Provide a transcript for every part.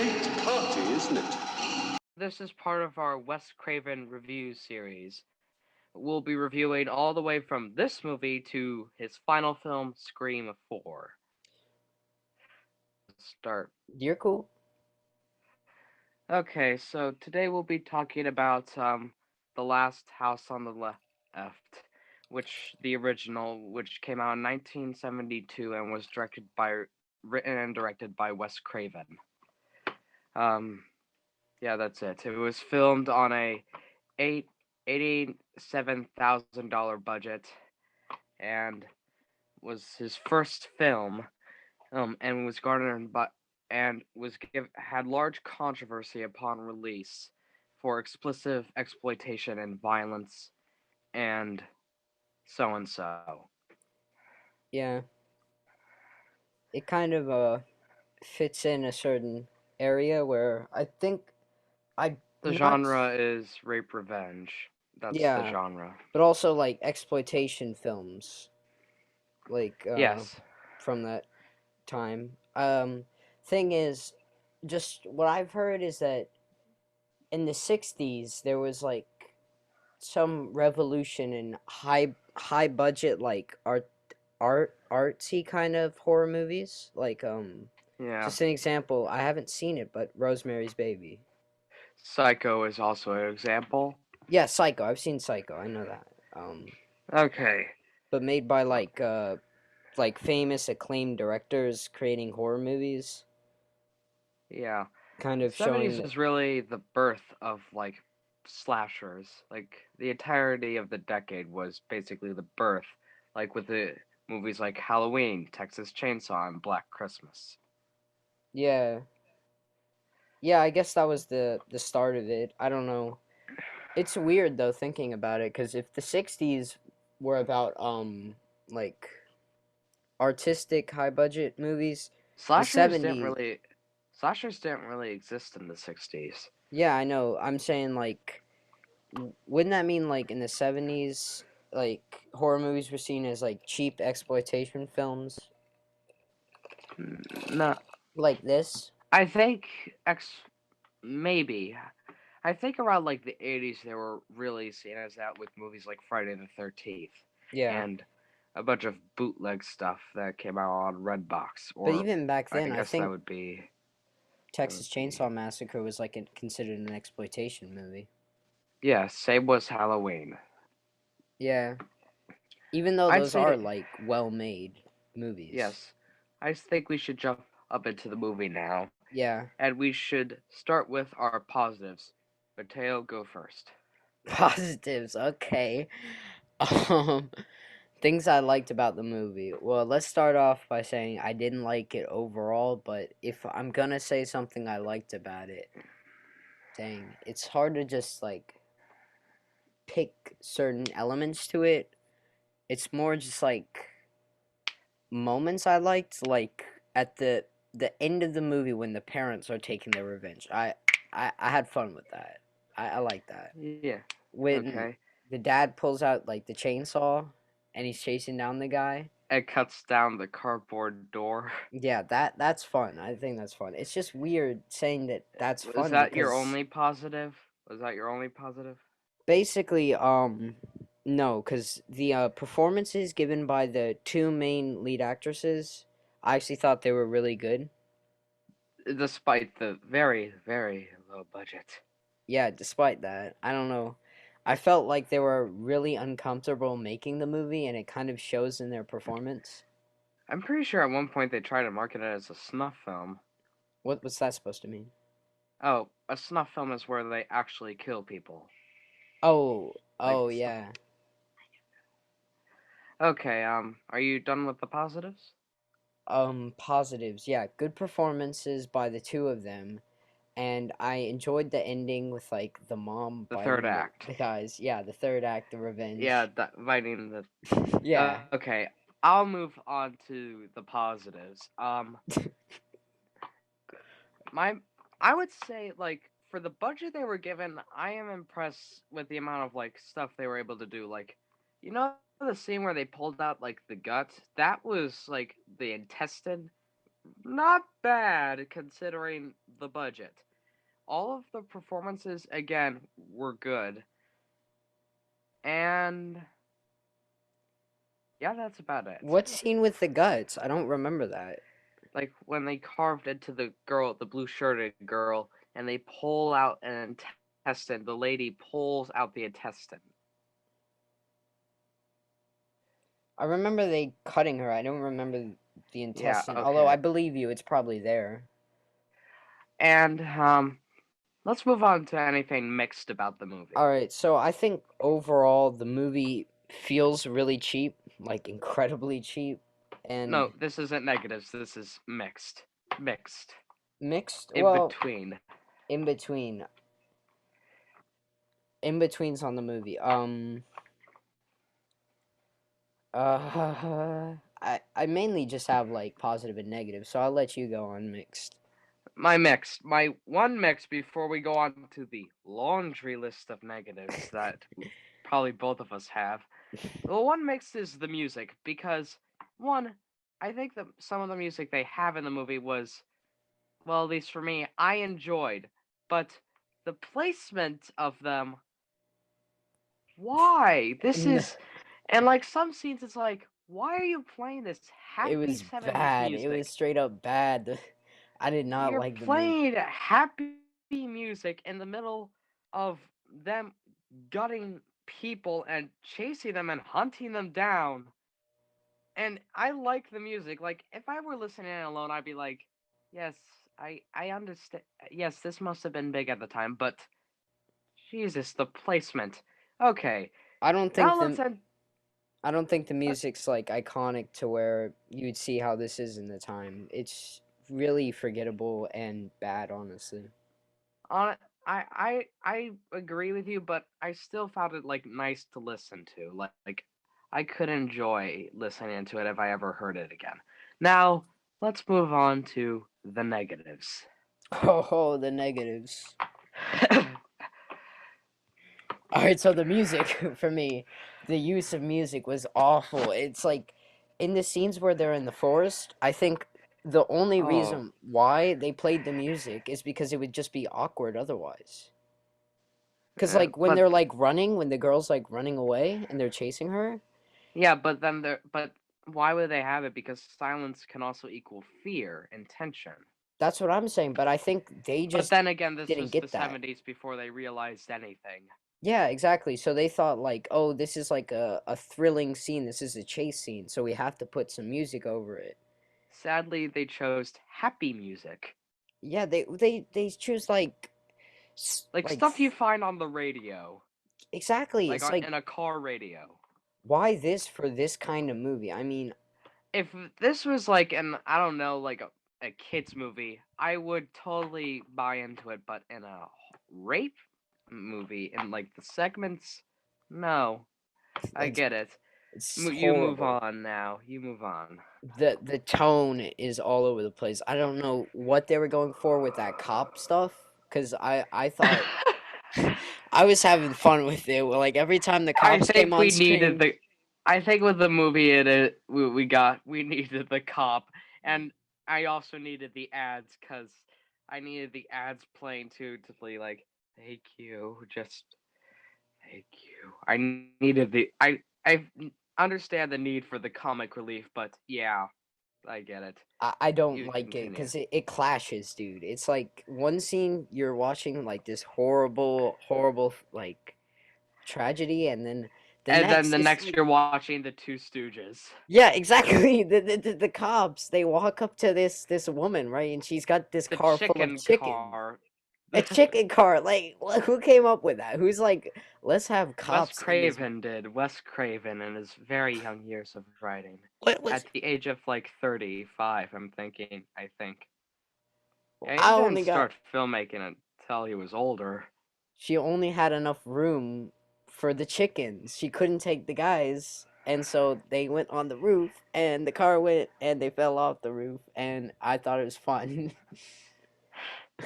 great party, isn't it? This is part of our Wes Craven review series. We'll be reviewing all the way from this movie to his final film, Scream 4. Let's start. You're cool. Okay, so today we'll be talking about The Last House on the Left, the original, which came out in 1972 and was written and directed by Wes Craven. Yeah, that's it. It was filmed on a $87,000 budget, and was his first film, and was garnered by and had large controversy upon release for explicit exploitation and violence, and so and so. Yeah. It kind of fits in a certain area where I think The genre is rape revenge. That's the genre. But also like exploitation films, like Yes. from that time. Thing is, just what I've heard is that in the '60s there was like some revolution in high budget like artsy kind of horror movies. Like Yeah. just an example. I haven't seen it, but Rosemary's Baby. Psycho is also an example. Yeah, Psycho. I've seen Psycho. I know that. Okay. But made by like famous acclaimed directors creating horror movies. Yeah. Kind of The 70s showing was really the birth of like slashers. Like the entirety of the decade was basically the birth, like with the movies like Halloween, Texas Chainsaw, and Black Christmas. Yeah. Yeah, I guess that was the start of it. I don't know. It's weird though thinking about it, because if the '60s were about like artistic high budget movies, Slashers the didn't really exist in the 60s. Yeah, I know. I'm saying like, wouldn't that mean like in the '70s, like horror movies were seen as like cheap exploitation films? No, Like this? I think maybe. I think around like the 80s they were really seen as that with movies like Friday the 13th. Yeah. And a bunch of bootleg stuff that came out on Redbox. Or But even back then, I think that would be Texas Chainsaw Massacre was like considered an exploitation movie. Yeah, same was Halloween. Yeah. Even though those are like well-made movies. Yes. I think we should jump up into the movie now. Yeah. And we should start with our positives. Mateo, go first. Positives, okay. Things I liked about the movie. Well, let's start off by saying I didn't like it overall, but if I'm gonna say something I liked about it, dang, it's hard to just like pick certain elements to it. It's more just like moments I liked, like at the end of the movie when the parents are taking their revenge. I had fun with that. I like that. Yeah. When the dad pulls out like the chainsaw and he's chasing down the guy. It cuts down the cardboard door. Yeah, that's fun. I think that's fun. It's just weird saying that that's fun. Was that your only positive? Was that your only positive? Basically, no, because the performances given by the two main lead actresses, I actually thought they were really good. Despite the very, very low budget. Yeah, despite that, I don't know. I felt like they were really uncomfortable making the movie, and it kind of shows in their performance. I'm pretty sure at one point they tried to market it as a snuff film. What's that supposed to mean? Oh, a snuff film is where they actually kill people. Oh, yeah. Okay, are you done with the positives? Positives, yeah. Good performances by the two of them. And I enjoyed the ending with like the mom the third act. The guys, yeah, the third act, the revenge. Yeah, biting the. Yeah. Okay, I'll move on to the positives. I would say like for the budget they were given, I am impressed with the amount of like stuff they were able to do. Like, you know the scene where they pulled out like the guts? That was like the intestine not bad considering the budget. All of the performances again were good, and yeah, that's about it. What scene with the guts? I don't remember that. Like when they carved into the girl, the blue shirted girl, and they pull out an intestine. The lady pulls out the intestine. I remember they cutting her. I don't remember the Yeah, intestine. Although I okay. believe you, it's probably there. And let's move on to anything mixed about the movie. All right, so I think overall the movie feels really cheap, like incredibly cheap, and No, this isn't negatives. This is mixed. Mixed. mixed. In Well, between. in between, in betweens on the movie. I mainly just have like positive and negative, so I'll let you go on mixed. My mix. My one mix before we go on to the laundry list of negatives that probably both of us have. The one mix is the music because one, I think that some of the music they have in the movie was, well, at least for me, I enjoyed, but the placement of them, why? This N- is, and like some scenes, it's like, why are you playing this It happy was 70s bad. It was music? straight up bad. I did not You're like the movie. playing happy music in the middle of them gutting people and chasing them and hunting them down. And I like the music. Like if I were listening alone, I'd be like, "Yes, I understand. Yes, this must have been big at the time, but Jesus, the placement." Okay, I don't think now let's the end. I don't think the music's like iconic to where you'd see how this is in the time. It's really forgettable and bad, honestly. On I agree with you, but I still found it like nice to listen to. Like I could enjoy listening to it if I ever heard it again. Now let's move on to the negatives. Oh, the negatives. All right, so the music for me, the use of music was awful. It's like in the scenes where they're in the forest, I think the only Oh, reason why they played the music is because it would just be awkward otherwise. Cuz like when but they're like running, when the girl's like running away and they're chasing her, yeah, but then there, but why would they have it? Because silence can also equal fear and tension. that's what I'm saying, but I think they But just then again, this didn't was the get that. 70s before they realized anything. Yeah, exactly. So they thought like, "Oh, this is like a thrilling scene. This is a chase scene, so we have to put some music over it." Sadly, they chose happy music, Yeah, they choose like like stuff you find on the radio, exactly. like It's like in a car radio. why this for this kind of movie? I mean, If this was like an, I don't know, like a kids movie, I would totally buy into it. But in a rape movie, in like the segments, no, I it's get it. it's You move horrible. on now. You move on. The tone is all over the place. I don't know what they were going for with that cop stuff cuz I thought I was having fun with it. Like every time the I cops came think on we needed screen, the. I think with the movie, we needed the cop, and I also needed the ads because I needed the ads playing too to be like, thank you, just thank you. I needed the I understand the need for the comic relief, but yeah, I get it. I don't You like it continue. because it clashes, dude. It's like one scene you're watching like this horrible, horrible like tragedy, and then the And then next the it's next like you're watching the Two Stooges. yeah, exactly. The cops they walk up to this woman right, and she's got this The car full of chicken chickens. car. A chicken car. Like who came up with that? Who's like let's have Wes cops in this? Craven did. Wes Craven in his very young years of writing. What was? At the age of like 35, I'm thinking, I think. Yeah, he I didn't only got. start filmmaking until he was older. She only had enough room for the chickens. She couldn't take the guys. And so they went on the roof, and the car went, and they fell off the roof, and I thought it was fun.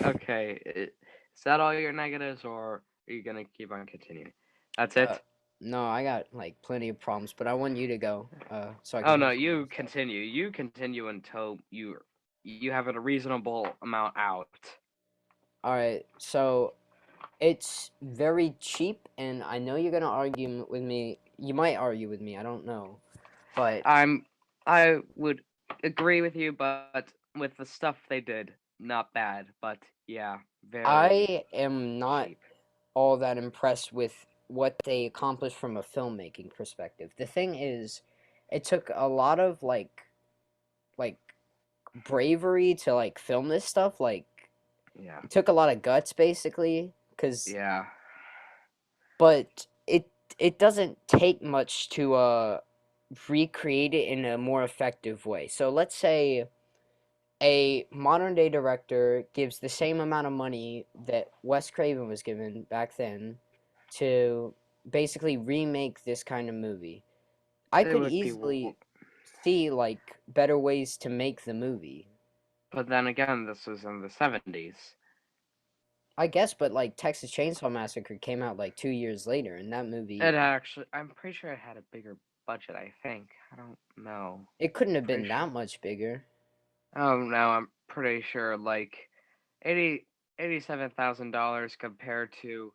Okay, is that all your negatives, or are you gonna keep on continuing? That's uh, it? no, I got like plenty of problems, but I want you to go, so I can Oh no, hear some of you your stuff. continue. You continue until you have a reasonable amount out. All right, so it's very cheap, and I know you're gonna argue with me. You might argue with me. I don't know, but I would agree with you, but with the stuff they did, not bad. But yeah, very I am not cheap. all that impressed with what they accomplished from a filmmaking perspective. The thing is, it took a lot of like bravery to like film this stuff. Like Yeah, it took a lot of guts, basically, because yeah. but it doesn't take much to recreate it in a more effective way. So let's say a modern day director gives the same amount of money that Wes Craven was given back then to basically remake this kind of movie. I It could would be, easily see like better ways to make the movie. but then again, this was in the 70s. I guess, but like Texas Chainsaw Massacre came out like 2 years later, and that movie I'm pretty sure it had a bigger budget. I think. I don't know. it couldn't have Pretty been sure. that much bigger. Oh no, I'm pretty sure like 80 $87,000 compared to,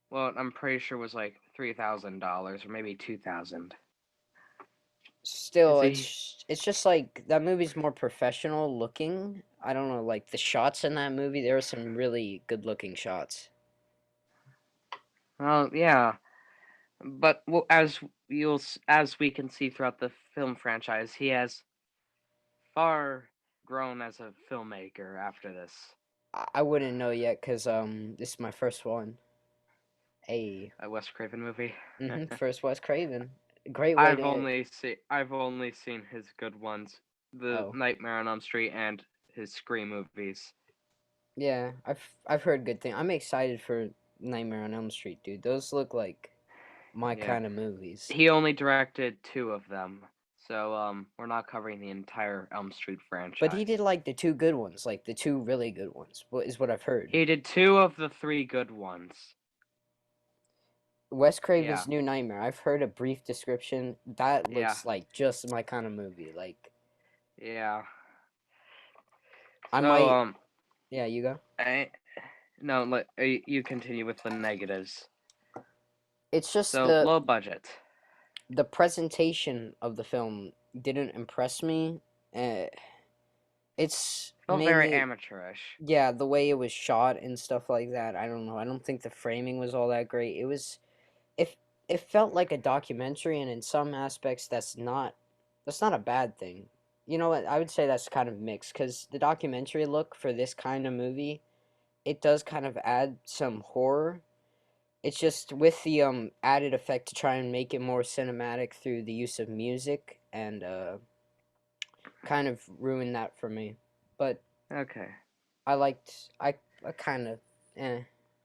well, I'm pretty sure it was like $3,000 or maybe 2,000. Still, Is he? it's just like that movie's more professional looking. I don't know, like the shots in that movie, there are some really good looking shots. Well, yeah, but as we can see throughout the film franchise, he has far grown as a filmmaker after this. I wouldn't know yet because this is my first one. A A Wes Craven movie. first Wes Craven. Great way to I've only seen his good ones, the oh Nightmare on Elm Street and his Scream movies. yeah, I've heard good things. I'm excited for Nightmare on Elm Street, dude. Those look like my Yeah, kind of movies. he only directed two of them, so we're not covering the entire Elm Street But he did franchise. like the two good ones, like the two really good ones. What is what I've heard. He did two of the three good ones. Wes Yeah, Craven's New Nightmare. I've heard a brief description. That yeah, looks like just my kind of movie. Like yeah. I So might. Yeah, you go. I no, you continue with the negatives. It's just So low budget. the presentation of the film didn't impress me. Uh, it's Felt very mainly amateurish. yeah the way it was shot and stuff like that. I don't know. I don't think the framing was all that great. It was if it felt like a documentary, and in some aspects that's not a bad thing. You know what? I would say that's kind of mixed because the documentary look for this kind of movie, it does kind of add some horror. It's just with the added effect to try and make it more cinematic through the use of music and kind of ruined that for me. But Okay. I liked I kind of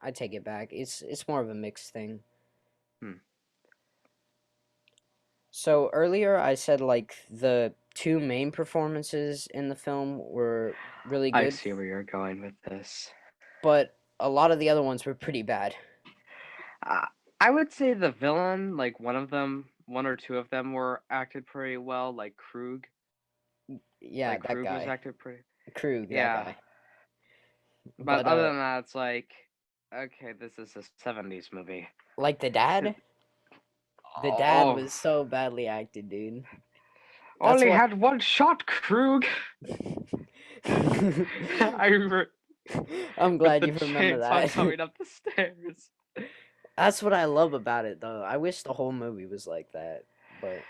I take it back. It's more of a mixed thing. Hmm. So earlier I said like the two main performances in the film were really I good, see where you're going with this. but a lot of the other ones were pretty bad. Uh, I would say the villain, like one or two of them were acted pretty well. Like Krug, Yeah, like that Krug was guy. acted pretty. Krug, that Yeah, guy. but But other than that, it's like, okay, this is a '70s movie. like the dad, the dad Oh, was so badly acted, dude. That's only what had one shot, Krug. I remember I'm with glad the you remember chainsaw that. coming up the stairs. That's what I love about it though. I wish the whole movie was like that. But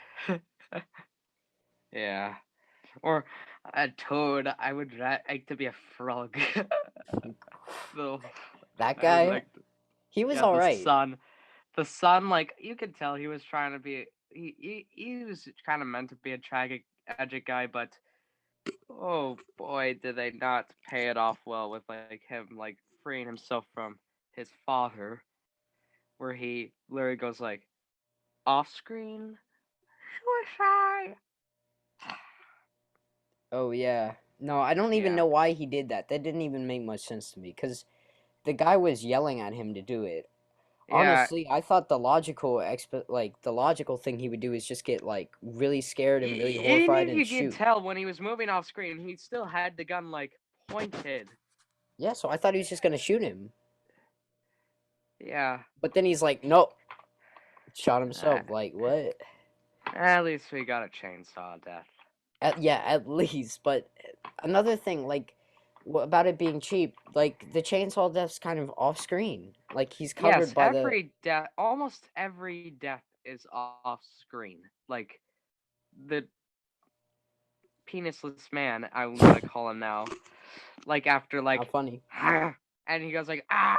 Yeah, or a toad. I would like to be a frog. So that I would guy, like to, he was yeah, all right. the son, like you could tell he was trying to be, he was kind of meant to be a tragic guy, but oh boy, did they not pay it off well with like him like freeing himself from his father, where he literally goes like off screen suicide. Oh yeah. No, I don't even Yeah, know why he did that. That didn't even make much sense to me cuz the guy was yelling at him to do it. Yeah, Honestly, I thought the the logical thing he would do is just get like really scared and really even horrified if and you could shoot. tell when he was moving off screen, he still had the gun like pointed. Yeah, so I thought he was just gonna shoot him, Yeah, but then he's like, nope, shot uh, himself. Like what? at least we got a chainsaw death. Yeah, at least. But another thing, like, what about it being cheap? Like the chainsaw death's kind of off screen. Like he's Yes, covered by the. almost every death is off screen. Like the penisless man, I'm gonna call him now. Like after How funny. and he goes like ah.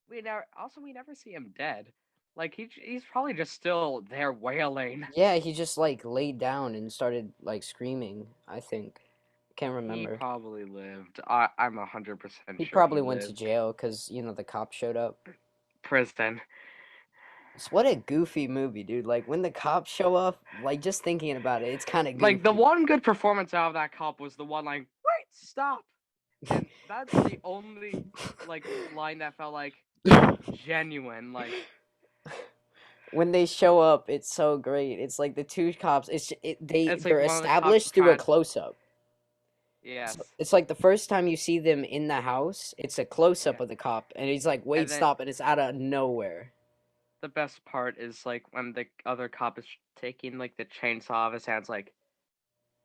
We never see him dead. Like he's probably just still there wailing. Yeah, he just like laid down and started like screaming. I think. Can't He remember. probably lived. I'm 100% He sure he probably went to lived. jail because the cops showed up. Prison. So what a goofy movie, dude. Like when the cops show up, like just thinking about it, it's kind of Like the goofy. one good performance out of that cop was the one like wait stop, and that's the only like line that felt like genuine. Like When they show up, it's so great. It's like the two cops. it's like They're one of the cops established through a trying. close up. Yes. So it's like the first time you see them in the house, it's a close up Yeah. of the cop, and he's like, And "Wait, then stop!" and it's out of nowhere. the best part is like when the other cop is taking like the chainsaw off his hands, like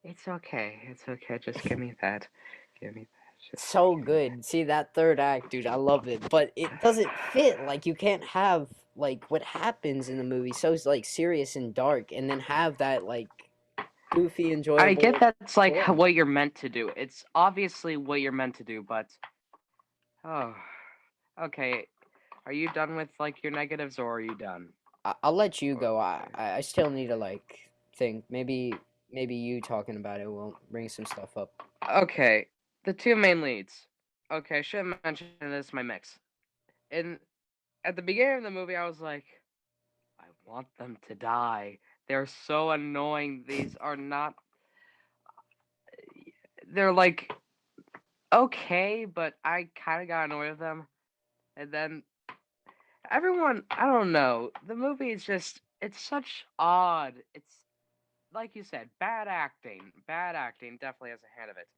it's okay, just give me that, just So give me good. See that third act, dude. I love it, but it doesn't fit. Like you can't have like what happens in the movie so like serious and dark, and then have that like goofy, I get enjoyable that's like performance. what you're meant to do. It's obviously what you're meant to do, but oh, okay. Are you done with like your negatives, or are you done? I'll let you Or- go. I still need to like think. Maybe you talking about it will bring some stuff up. Okay, the two main leads. Okay, I should have mentioned this. My mix. In at the beginning of the movie, I was like, I want them to die. They're so annoying. These are not. They're like okay, but I kind of got annoyed with them. And then everyone, I don't know. The movie is just. It's such odd. It's like you said, bad acting. Bad acting definitely has a hand of it.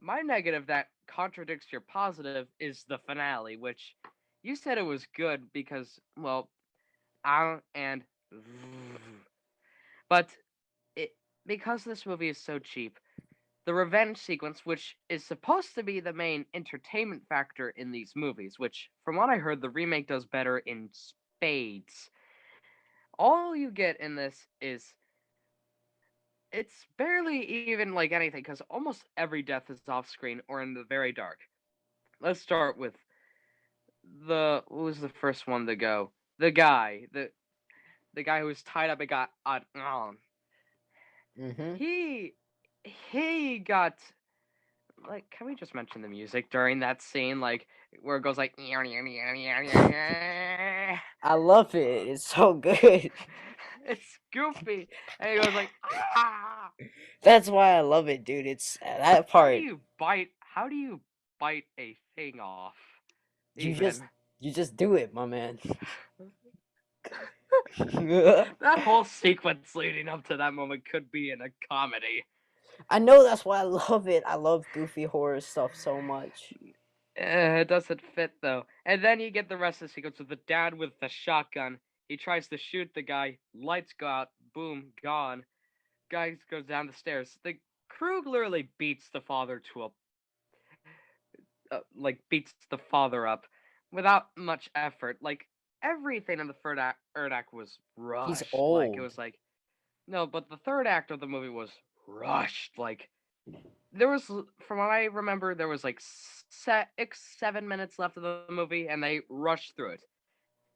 My negative that contradicts your positive is the finale, which you said it was good because, well, and but it because this movie is so cheap, the revenge sequence, which is supposed to be the main entertainment factor in these movies, which from what I heard, the remake does better in spades. All you get in this is it's barely even like anything because almost every death is off screen or in the very dark. Let's start with what was the first one to go? The guy who was tied up and got Mm-hmm. he he got like can we just mention the music during that scene like where it goes like I love it. It's so good. it's goofy and he goes like ah That's why I love it, dude. It's that part. how do you bite a thing off You even just you just do it, my man. that whole sequence leading up to that moment could be in a comedy. I know that's why I love it. I love goofy horror stuff so much. It doesn't fit though. And then you get the rest of the sequence with the dad with the shotgun. He tries to shoot the guy. Lights go out. Boom, gone. Guy goes down the stairs. The Krug literally beats the father to a like beats the father up without much effort. Like everything in the third act was He's rushed. Like it old. was like no, but the third act of the movie was rushed. Like there was from what I remember there was like 7 minutes left of the movie and they rushed through it.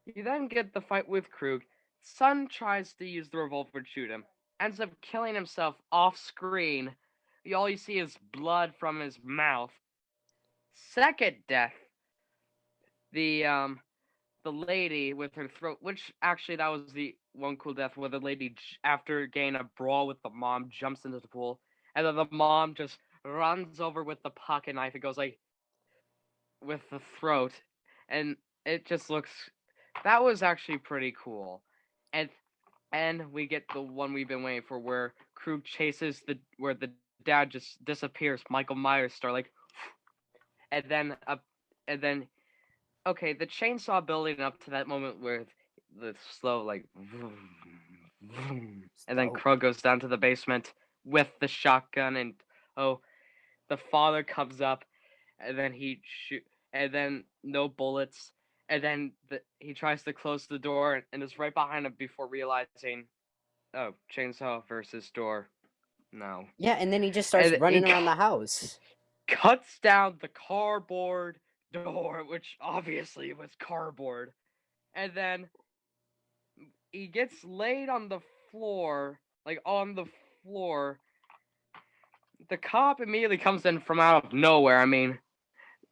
You then get the fight with Krug. Son tries to use the revolver to shoot him, ends up killing himself off screen. All you see is blood from his mouth. Second death, the the lady with her throat, which actually that was the one cool death where the lady after getting a brawl with the mom jumps into the pool and then the mom just runs over with the pocket knife. It goes like with the throat, and it just looks that was actually pretty cool. And we get the one we've been waiting for, where Krug chases where the dad just disappears. Michael Myers start like, and then and then okay, the chainsaw building up to that moment where the slow like, vroom, vroom, It's and then dope. Krug goes down to the basement with the shotgun, and oh, the father comes up, and then he shoot, and then no bullets, and then he tries to close the door and is right behind him before realizing, oh, chainsaw versus door, no, Yeah, and then he just starts and he running around the house. cuts down the cardboard door, which obviously was cardboard, and then he gets laid on the floor, like on the floor. The cop immediately comes in from out of nowhere. I mean,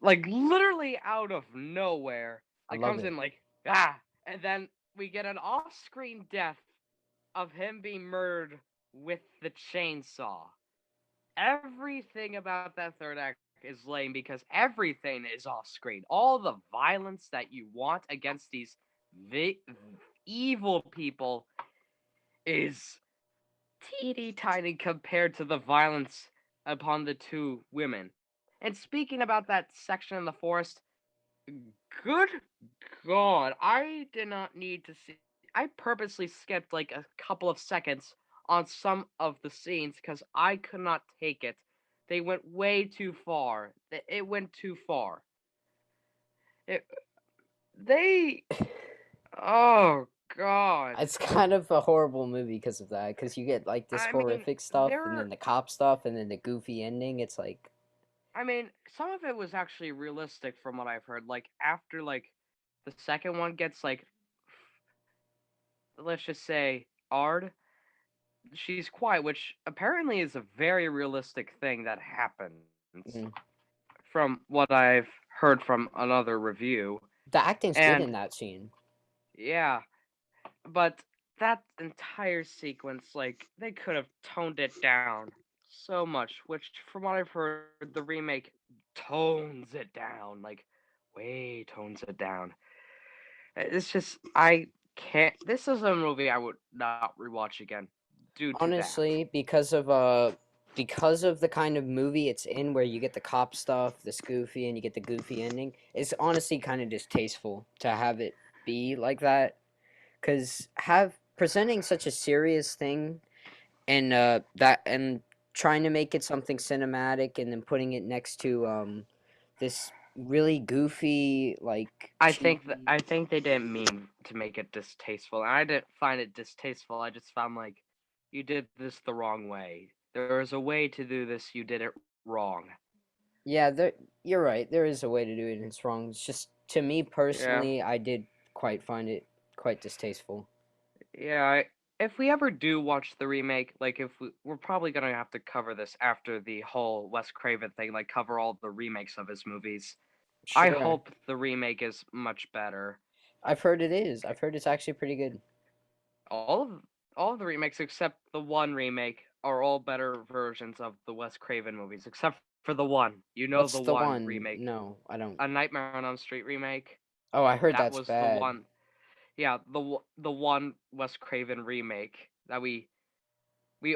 like literally out of nowhere. I Like love comes it. in like, ah, and then we get an off-screen death of him being murdered with the chainsaw. Everything about that third act is lame because everything is off screen. All the violence that you want against these vi- evil people is teeny tiny compared to the violence upon the two women. And speaking about that section in the forest, good God, I did not need to see. I purposely skipped like a couple of seconds on some of the scenes because I could not take it. They went way too far. It went too far. It, they. Oh God. It's kind of a horrible movie because of that. Because you get like this I mean, horrific stuff, and then there. the cop stuff, and then the goofy ending. It's like, I mean, some of it was actually realistic from what I've heard. Like after like the second one gets like, let's just say, Ard, she's quiet, which apparently is a very realistic thing that happens mm. from what I've heard from another review. The acting's good And in that scene. yeah, but that entire sequence, like, they could have toned it down so much, which from what I've heard, the remake tones it down, like, way tones it down. It's just, I can't. This is a movie I would not rewatch again due to that. Honestly, because of the kind of movie it's in, where you get the cop stuff, the goofy, and you get the goofy ending, it's honestly kind of distasteful to have it be like that. Because have presenting such a serious thing, and trying to make it something cinematic, and then putting it next to this really goofy, like cheesy. I think they didn't mean to make it distasteful. And I didn't find it distasteful. I just found like you did this the wrong way. There is a way to do this. You did it wrong. Yeah, you're right. There is a way to do it, and it's wrong. It's just, to me Yeah, personally, I did quite find it quite distasteful. yeah. If we ever do watch the remake, like if we're probably gonna have to cover this after the whole Wes Craven thing, like cover all the remakes of his movies. I Sure. hope the remake is much better. I've heard it is. I've heard it's actually pretty good. All of all of the remakes except the one remake are all better versions of the Wes Craven movies, except for the one. You know the What's the one one? remake, No, I don't. A Nightmare on Elm Street remake. Oh, I heard That that's was the bad. one. Yeah, the one Wes Craven remake that we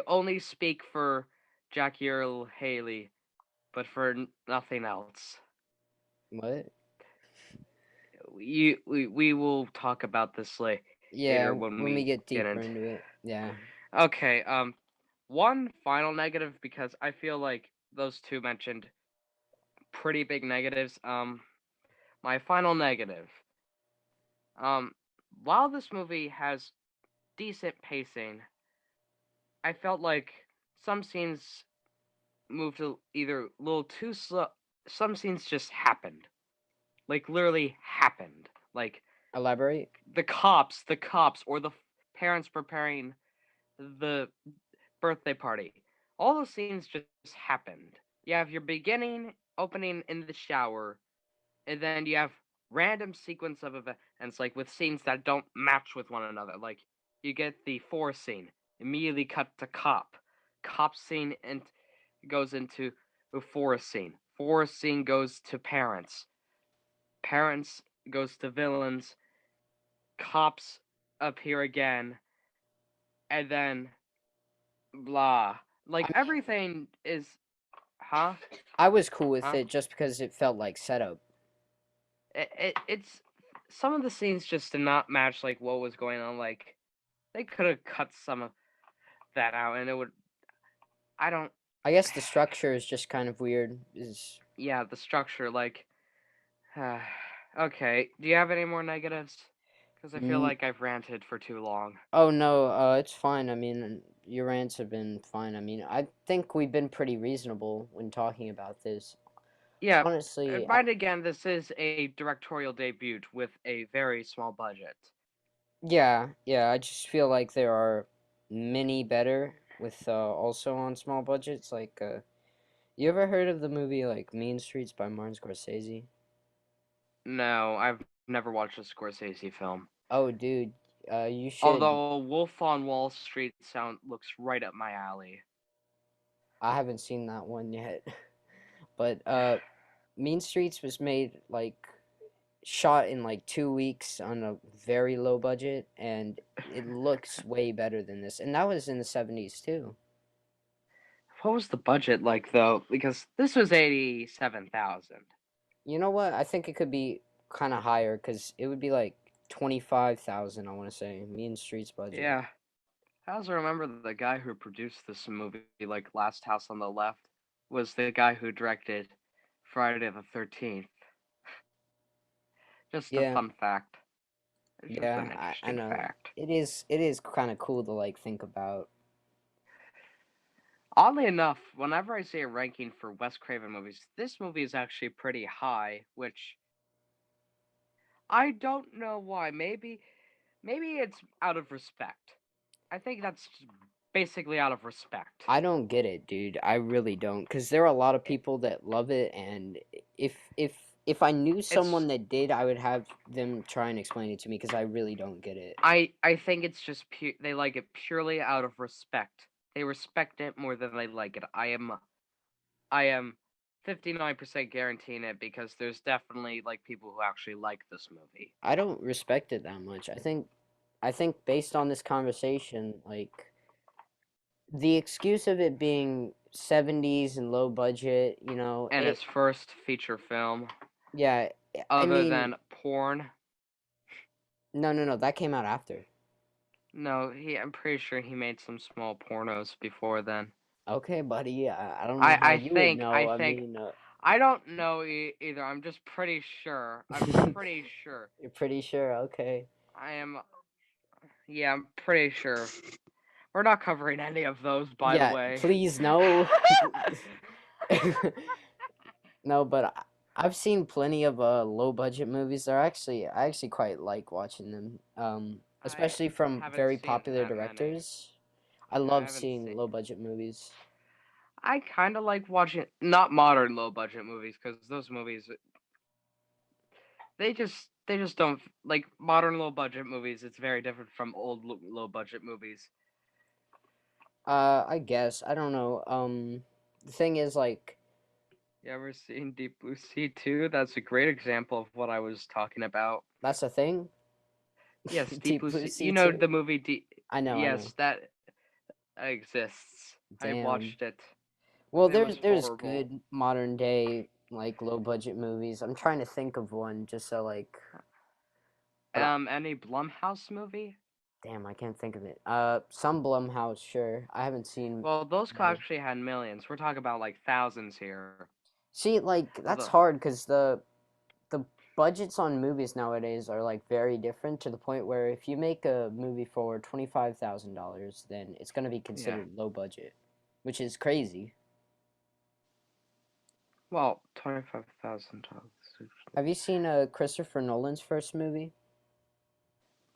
only speak for Jackie Earl Haley, but for nothing else. What? We will talk about this later Yeah, when when we we get get deeper into. into it. Yeah. Okay, one final negative because I feel like those two mentioned pretty big negatives. My final negative. Um, while this movie has decent pacing, I felt like some scenes moved either a little too slow. Some scenes just happened, like literally happened. Like Elaborate. the cops, or the parents preparing the birthday party. All those scenes just happened. You have your beginning opening in the shower, and then you have random sequence of events, like with scenes that don't match with one another. Like you get the forest scene, immediately cut to cop scene, and goes into the forest scene. Forest scene goes to parents. Parents goes to villains. cops appear again, and then blah. I Like mean, everything is, huh? I was cool with Huh? it just because it felt like setup. It's some of the scenes just did not match like what was going on. Like they could have cut some of that out, and it would. I don't. I guess the structure is just kind of weird. Is Yeah, the structure. Like, okay. Do you have any more negatives? Because I feel mm, like I've ranted for too long. oh no, it's fine. I mean, your rants have been fine. I mean, I think we've been pretty reasonable when talking about this. Yeah. Honestly, Mind again, this is a directorial debut with a very small budget. yeah, yeah. I just feel like there are many better with also on small budgets. Like, you ever heard of the movie like Mean Streets by Martin Scorsese? No, I've never watched a Scorsese film. Oh, dude, you should. Although Wolf on Wall Street sound looks right up my alley. I haven't seen that one yet, but Mean Streets was made like shot in like 2 weeks on a very low budget, and it looks way better than this. And that was in the 70s too. What was the budget like though? Because this was 87,000. You know what? I think it could be kind of higher because it would be like 25,000. I want to say Mean Streets budget. Yeah. I also remember the guy who produced this movie, like Last House on the Left, was the guy who directed Friday the 13th. Just a Yeah, fun fact. It's just yeah, an I interesting know. fact. It is kind of cool to like think about. Oddly enough, whenever I see a ranking for Wes Craven movies, this movie is actually pretty high, which I don't know why. Maybe it's out of respect. I think that's basically out of respect. I don't get it, dude. I really don't, because there are a lot of people that love it, and if if if I knew It's someone that did, I would have them try and explain it to me, because I really don't get it. I think it's just they like it purely out of respect. They respect it more than they like it. I am 59% guaranteeing it because there's definitely like people who actually like this movie. I don't respect it that much. I think based on this conversation, like the excuse of it being 70s and low budget, And it his first feature film, yeah, I other mean, than porn. no, no, no, that came out after. No, I'm pretty sure he made some small pornos before then. Okay, buddy. I don't know I how I you would think know. I I think mean, I don't know either. I'm just pretty sure. I'm pretty sure. you're pretty sure. Okay. I am. Yeah, I'm pretty sure. We're not covering any of those, by the Yeah, way. please no. No, but I've seen plenty of low budget movies. I actually quite like watching them. I Especially from haven't very seen popular that many. directors. I Yeah, I love haven't seeing seen. low budget movies. I kind of like watching not modern low budget movies because those movies they just don't like modern low budget movies. It's very different from old low budget movies. I guess I don't know. The thing is, like, You ever seen Deep Blue Sea 2? That's a great example of what I was talking about. that's a thing. Yes, Deep Deep Blue Blue Sea. Sea You know too. the movie I know, I know. Yes, that exists. I Damn. watched it. Well, It was there's horrible. good modern day like low budget movies. I'm trying to think of one just so like, but Any Blumhouse movie? damn, I can't think of it. Some Blumhouse, sure. I haven't seen Well, those many. actually had millions. We're talking about like thousands here. See, like that's Although, hard because the budgets on movies nowadays are like very different to the point where if you make a movie for $25,000, then it's gonna be yeah. considered low budget, which is crazy. Well, $25,000. Have you seen Christopher Nolan's first movie?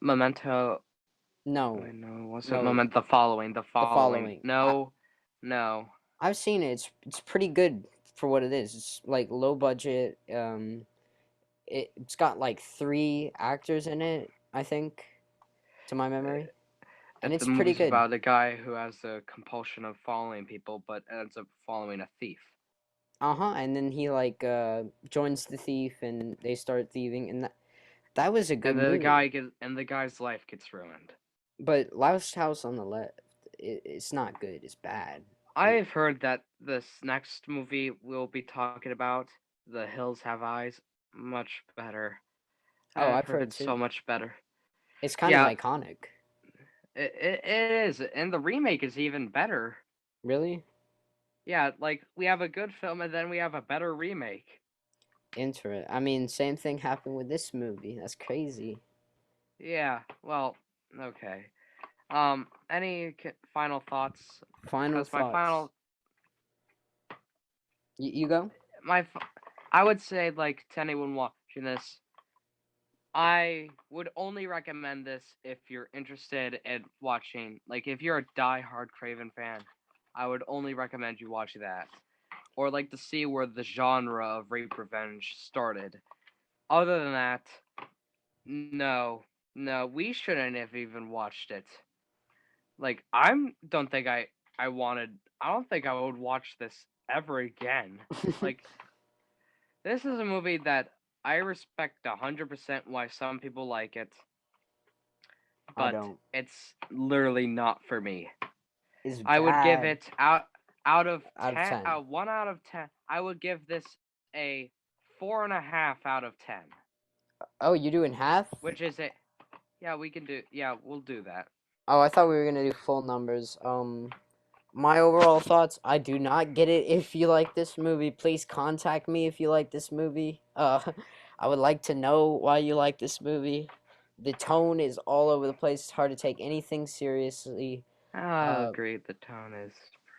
Memento. No, Wait, no, it wasn't no, Moment. The following. The The following. Following. No, no. I've seen it. It's pretty good for what it is. It's like low budget. It's got like three actors in it, I think, to my memory, and The it's pretty movie's good. about a guy who has a compulsion of following people, but ends up following a thief. Uh huh. And then he like joins the thief, and they start thieving, and That was a good and movie. the guy's life gets ruined. But Last House on the Left, it's not good. It's bad. It, I've heard that this next movie we'll be talking about, The Hills Have Eyes, much better. oh, I've I've heard heard it's so too. much better. It's kind of Yeah, iconic. it is, and the remake is even better. Really? Yeah, like we have a good film and then we have a better remake. I mean, same thing happened with this movie. That's crazy. Yeah, well, okay. Any final thoughts? Final Because my thoughts. final, You go? my, I would say like to anyone watching this, I would only recommend this if you're interested in watching. Like, if you're a die-hard Craven fan, I would only recommend you watch that, or like to see where the genre of rape revenge started. Other than that, no, no, we shouldn't have even watched it. Like, don't think I wanted. I don't think I would watch this ever again. Like, this is a movie that I respect 100% why some people like it, I but don't. it's literally not for me. It's I would give bad it out of out of 10, 10. 1 out of 10. I would give this a 4.5 out of 10, Oh, you're doing half? which is it. Yeah, we can do. Yeah, we'll do that. Oh, I thought we were gonna do full numbers. My overall thoughts, I do not get it. If you like this movie, please contact me if you like this movie. I would like to know why you like this movie. The tone is all over the place. It's hard to take anything seriously. I'll Uh, agree. The tone is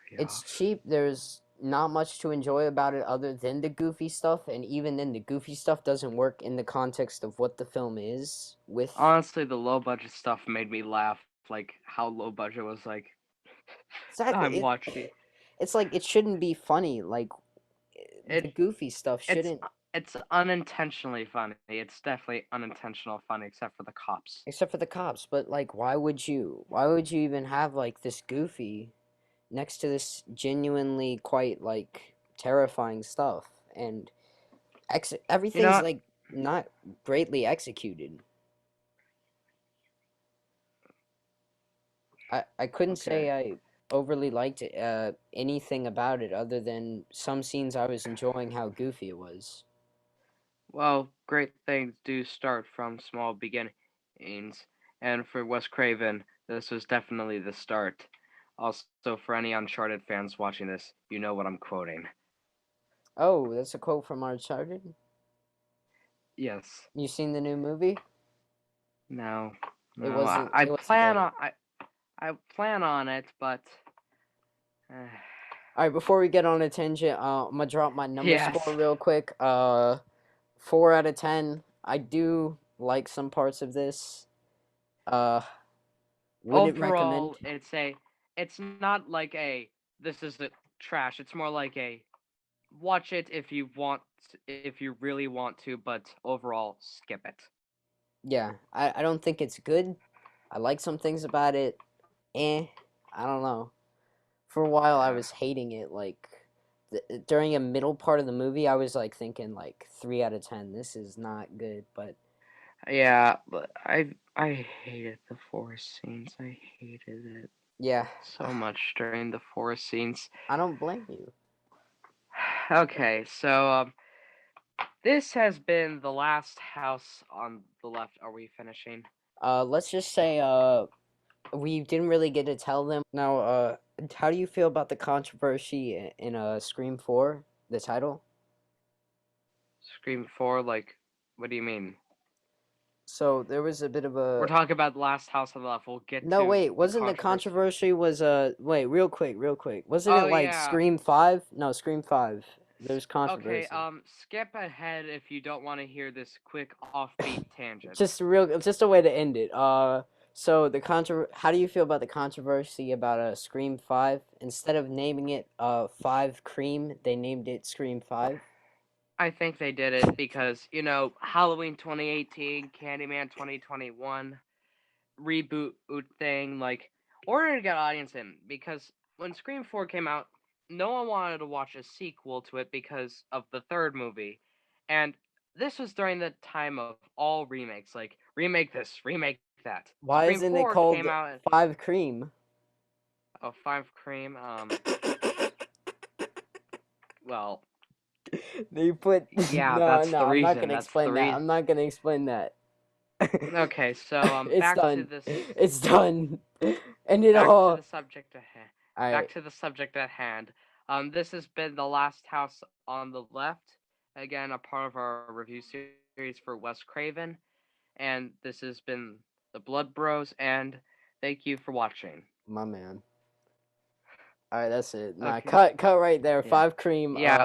pretty it's off. cheap. There's not much to enjoy about it other than the goofy stuff, and even then, the goofy stuff doesn't work in the context of what the film is. With Honestly, the low budget stuff made me laugh. Like how low budget was. Like exactly, I'm watching. it's like it shouldn't be funny. Like the It goofy stuff it's shouldn't. it's unintentionally funny. It's definitely unintentional funny, except for the cops. Except for the cops, but like why would you even have like this goofy next to this genuinely quite like terrifying stuff, and You everything's know. like not greatly executed. I couldn't Okay. say I overly liked anything about it other than some scenes I was enjoying how goofy it was. Well, great things do start from small beginnings, and for Wes Craven, this was definitely the start. Also, for any Uncharted fans watching this, you know what I'm quoting. Oh, that's a quote from Uncharted. Yes. You seen the new movie? No. It No. wasn't it wasn't great. I plan on it, but All right, before we get on a tangent, I'm gonna drop my number score yes. real quick. 4 out of 10. I do like some parts of this. Uh, wouldn't recommend. Overall, it's not like a this is the trash. It's more like a watch it if you really want to, but overall skip it. Yeah, I don't think it's good. I like some things about it. I don't know. For a while, I Yeah. was hating it. Like during a middle part of the movie, I was like thinking like 3 out of 10. This is not good. But Yeah, but I hated the forest scenes. I hated it yeah, so much during the forest scenes. I don't blame you. Okay, so this has been the last house on the left. Are we finishing? Let's just say we didn't really get to tell them. Now, how do you feel about the controversy in Scream 4, the title? Scream 4, like, what do you mean? So there was a bit of We're a talking about the last house on the left. We'll get no, to wait, the wasn't the controversy. controversy was wait, real quick. Wasn't it Oh like yeah. Scream 5? No, Scream 5. There's Okay, controversy. skip ahead if you don't want to hear this quick offbeat tangent. Just a way to end it. So how do you feel about the controversy about Scream 5? Instead of naming it 5 Cream, they named it Scream 5. I think they did it because, Halloween 2018, Candyman 2021, reboot thing, like, order to get audience in, because when Scream 4 came out, no one wanted to watch a sequel to it because of the third movie. And this was during the time of all remakes, like remake this, remake that. Why Scream isn't it 4 called came out. Five Cream? Oh, Five Cream. Well, They put yeah, no, that's no. the I'm not reason. gonna That's the explain that. reason. I'm not gonna explain that. Okay, so It's done. It's done. And it back to all. the subject at hand. All Back right, to the subject at hand. This has been the last house on the left. Again, a part of our review series for Wes Craven, and this has been the Blood Bros. And thank you for watching. my man. All right, that's it. Nah, Okay. cut right there. Yeah. Five Cream. Yeah.